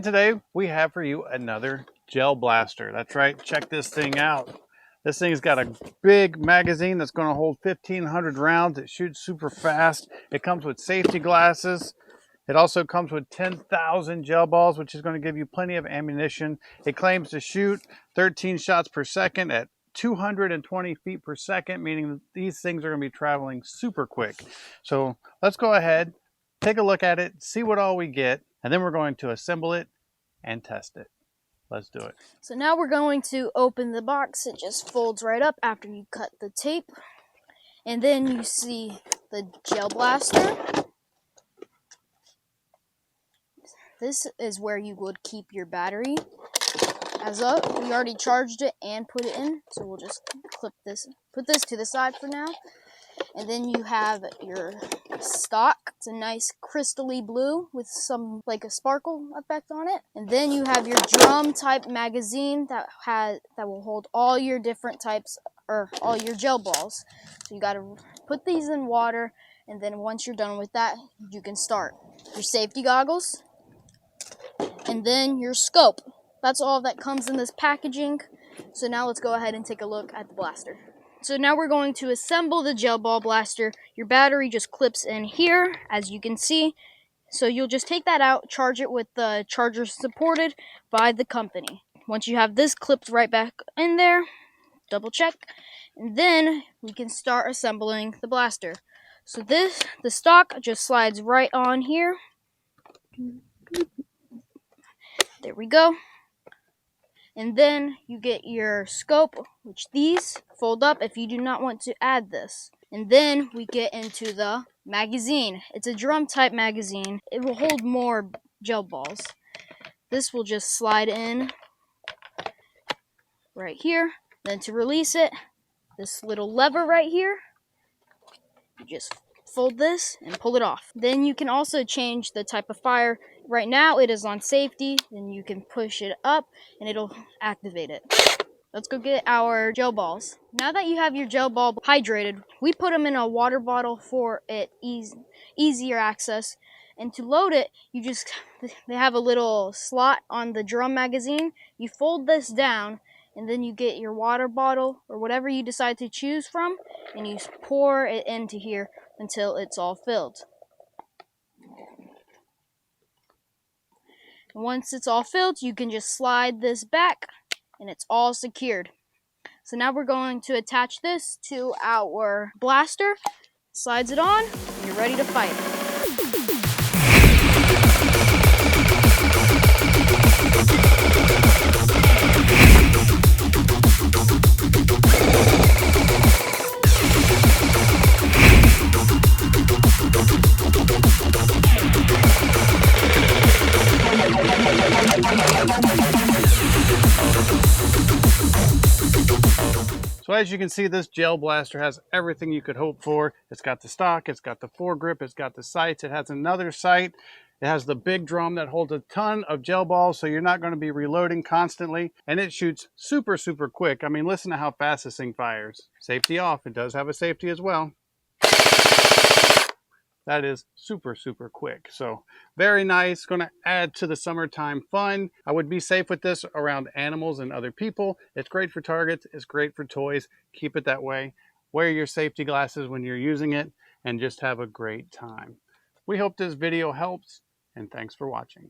And today we have for you another gel blaster. That's right, check this thing out. This thing's got a big magazine that's going to hold 1,500 rounds. It shoots super fast. It comes with safety glasses. It also comes with 10,000 gel balls, which is going to give you plenty of ammunition. It claims to shoot 13 shots per second at 220 feet per second, meaning these things are going to be traveling super quick. So let's go ahead, take a look at it, see what all we get, and then we're going to assemble it and test it. Let's do it. So now we're going to open the box. It just folds right up after you cut the tape. And then you see the gel blaster. This is where you would keep your battery. As up, we already charged it and put it in. So we'll just put this to the side for now. And then you have your stock. It's a nice crystally blue with some like a sparkle effect on it. And then you have your drum type magazine that will hold all your different types or all your gel balls. So you got to put these in water, and then once you're done with that, you can start. Your safety goggles, and then your scope. That's all that comes in this packaging. So now let's go ahead and take a look at the blaster. So now we're going to assemble the gel ball blaster. Your battery just clips in here, as you can see. So you'll just take that out, charge it with the charger supported by the company. Once you have this clipped right back in there, double check, and then we can start assembling the blaster. So the stock just slides right on here. There we go. And then you get your scope, which these fold up if you do not want to add this. And then we get into the magazine. It's a drum type magazine. It will hold more gel balls. This will just slide in right here. Then to release it, this little lever right here, you just fold this and pull it off. Then you can also change the type of fire. Right now it is on safety, then you can push it up and it'll activate it. Let's go get our gel balls. Now that you have your gel ball hydrated, we put them in a water bottle for it easier access. And to load it, they have a little slot on the drum magazine. You fold this down, and then you get your water bottle or whatever you decide to choose from, and you pour it into here until it's all filled. And once it's all filled, you can just slide this back and it's all secured. So now we're going to attach this to our blaster. Slides it on, and you're ready to fight. So as you can see, this gel blaster has everything you could hope for. It's got the stock, it's got the foregrip, it's got the sights, it has another sight. It has the big drum that holds a ton of gel balls, so you're not going to be reloading constantly. And it shoots super, super quick. I mean, listen to how fast this thing fires. Safety off. It does have a safety as well. That is super, super quick. So very nice. Going to add to the summertime fun. I would be safe with this around animals and other people. It's great for targets. It's great for toys. Keep it that way. Wear your safety glasses when you're using it and just have a great time. We hope this video helps, and thanks for watching.